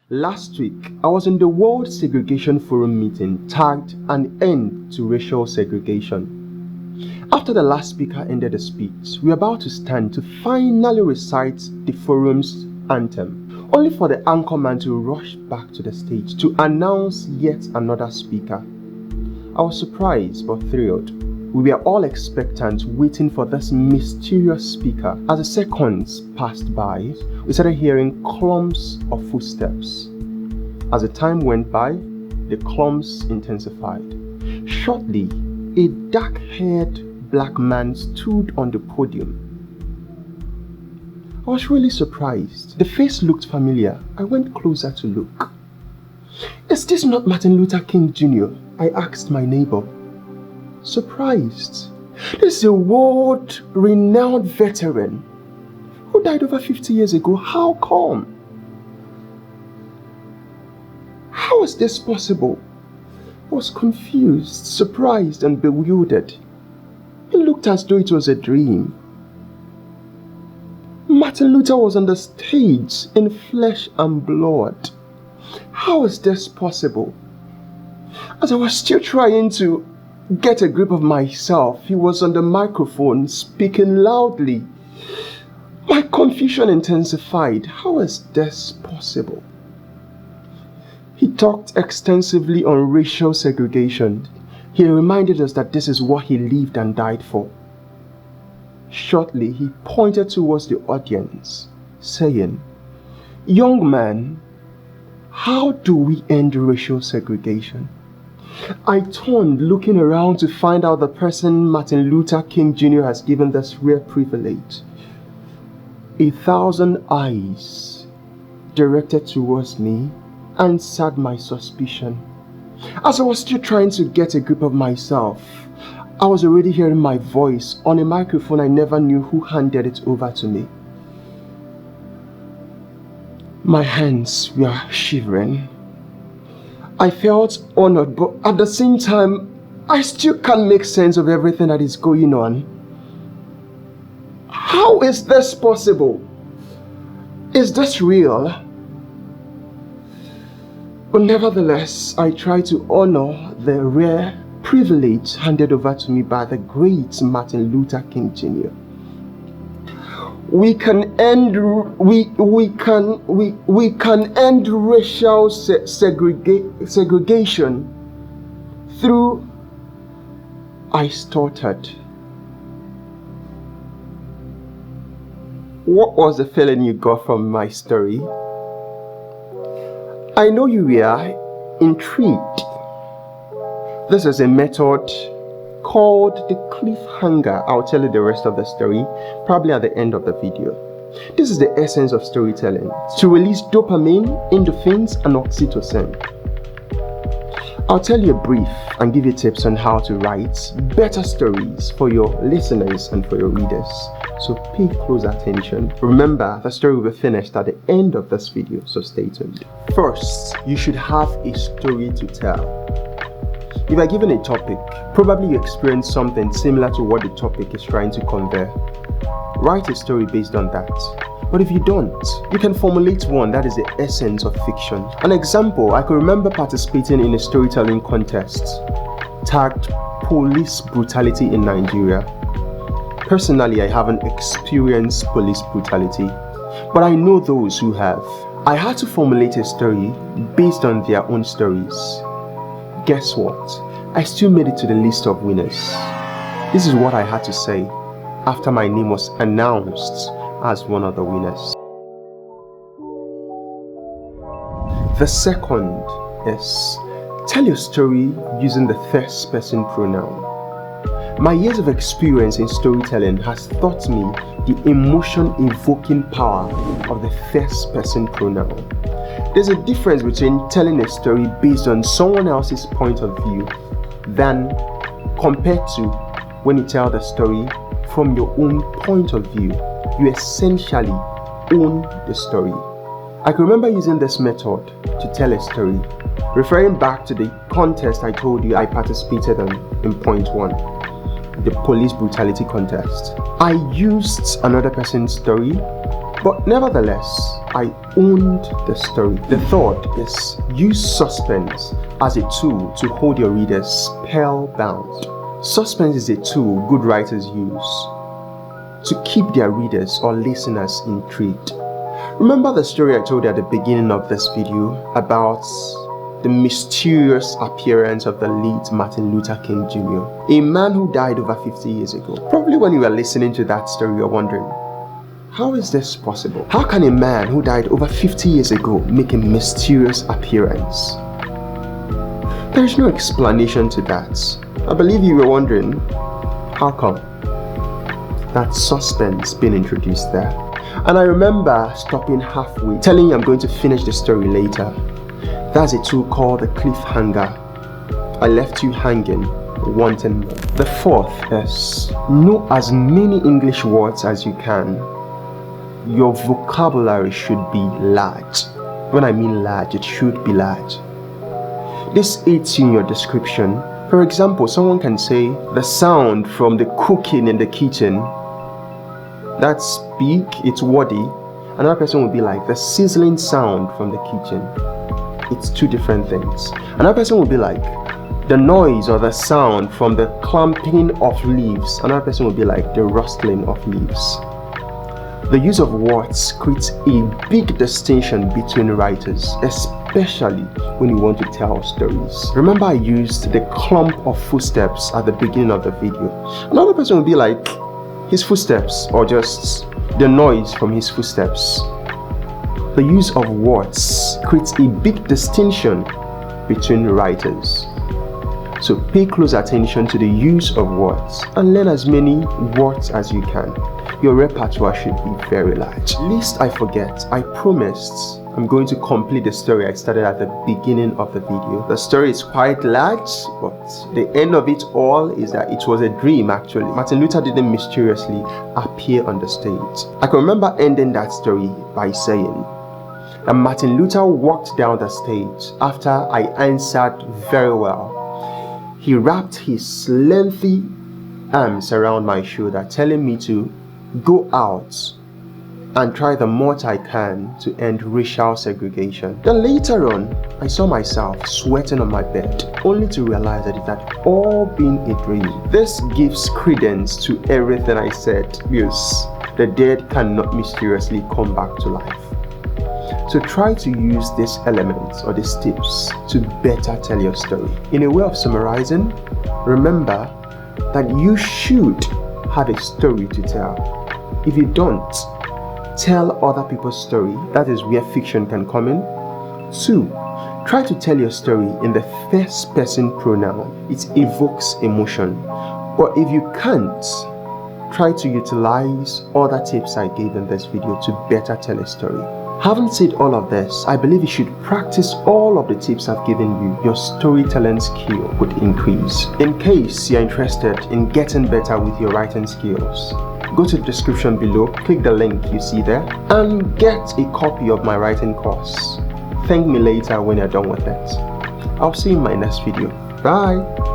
Last week, I was in the World Segregation Forum meeting tagged "An End to Racial Segregation." After the last speaker ended the speech, we were about to stand to finally recite the forum's anthem, only for the anchorman to rush back to the stage to announce yet another speaker. I was surprised but thrilled. We were all expectant, waiting for this mysterious speaker. As the seconds passed by, we started hearing clumps of footsteps. As the time went by, the clumps intensified. Shortly, a dark-haired black man stood on the podium. I was really surprised. The face looked familiar. I went closer to look. "Is this not Martin Luther King Jr.?" I asked my neighbor. Surprised. This is a world-renowned veteran who died over 50 years ago. How come? How is this possible? I was confused, surprised, and bewildered. It looked as though it was a dream. Martin Luther was on the stage in flesh and blood. How is this possible? As I was still trying to get a grip of myself, he was on the microphone speaking loudly. My confusion intensified. How is this possible? He talked extensively on racial segregation. He reminded us that this is what he lived and died for. Shortly, he pointed towards the audience, saying, "Young man, how do we end racial segregation?" I turned, looking around to find out the person Martin Luther King Jr. has given this rare privilege. 1,000 eyes directed towards me answered my suspicion. As I was still trying to get a grip of myself, I was already hearing my voice on a microphone I never knew who handed it over to me. My hands were shivering. I felt honored, but at the same time, I still can't make sense of everything that is going on. How is this possible? Is this real? But nevertheless, I try to honor the rare privilege handed over to me by the great Martin Luther King Jr. We can end racial segregation through, I stuttered. What was the feeling you got from my story? I know you were intrigued. This is a method called the cliffhanger. I'll tell you the rest of the story, probably at the end of the video. This is the essence of storytelling: to release dopamine, endorphins, and oxytocin. I'll tell you a brief and give you tips on how to write better stories for your listeners and for your readers. So pay close attention. Remember, the story will be finished at the end of this video, so stay tuned. First, you should have a story to tell. If you are given a topic, probably you experience something similar to what the topic is trying to convey. Write a story based on that. But if you don't, you can formulate one that is the essence of fiction. An example, I can remember participating in a storytelling contest tagged "Police Brutality in Nigeria." Personally, I haven't experienced police brutality, but I know those who have. I had to formulate a story based on their own stories. Guess what? I still made it to the list of winners. This is what I had to say after my name was announced as one of the winners. The second is tell your story using the first person pronoun. My years of experience in storytelling has taught me the emotion-evoking power of the first person pronoun. There's a difference between telling a story based on someone else's point of view than compared to when you tell the story from your own point of view. You essentially own the story. I can remember using this method to tell a story, referring back to the contest I told you I participated in point 1, the police brutality contest. I used another person's story, but nevertheless, I owned the story. The third is use suspense as a tool to hold your readers spellbound. Suspense is a tool good writers use to keep their readers or listeners intrigued. Remember the story I told you at the beginning of this video about the mysterious appearance of the late Martin Luther King Jr., a man who died over 50 years ago. Probably when you were listening to that story, you're wondering, how is this possible? How can a man who died over 50 years ago make a mysterious appearance? There is no explanation to that. I believe you were wondering, how come? That suspense being introduced there. And I remember stopping halfway, telling you I'm going to finish the story later. That's a tool called the cliffhanger. I left you hanging, wanting more. The fourth is know as many English words as you can. Your vocabulary should be large. When I mean large, it should be large. This aids you in your description. For example, someone can say the sound from the cooking in the kitchen. That's big, it's wordy. Another person would be like the sizzling sound from the kitchen. It's two different things. Another person would be like the noise or the sound from the clumping of leaves. Another person would be like the rustling of leaves. The use of words creates a big distinction between writers, especially when you want to tell stories. Remember I used the clump of footsteps at the beginning of the video. Another person would be like his footsteps or just the noise from his footsteps. The use of words creates a big distinction between writers. So pay close attention to the use of words and learn as many words as you can. Your repertoire should be very large. Lest I forget, I promised I'm going to complete the story I started at the beginning of the video. The story is quite large, but the end of it all is that it was a dream actually. Martin Luther didn't mysteriously appear on the stage. I can remember ending that story by saying that Martin Luther walked down the stage after I answered very well. He wrapped his lengthy arms around my shoulder, telling me to go out and try the most I can to end racial segregation. Then later on, I saw myself sweating on my bed, only to realize that it had all been a dream. This gives credence to everything I said, because the dead cannot mysteriously come back to life. So try to use these elements or these tips to better tell your story. In a way of summarizing, remember that you should have a story to tell. If you don't, tell other people's story. That is where fiction can come in. 2. Try to tell your story in the first person pronoun. It evokes emotion. But if you can't, try to utilize other tips I gave in this video to better tell a story. Having said all of this, I believe you should practice all of the tips I've given you. Your storytelling skill would increase. In case you're interested in getting better with your writing skills, go to the description below, click the link you see there, and get a copy of my writing course. Thank me later when you're done with it. I'll see you in my next video. Bye!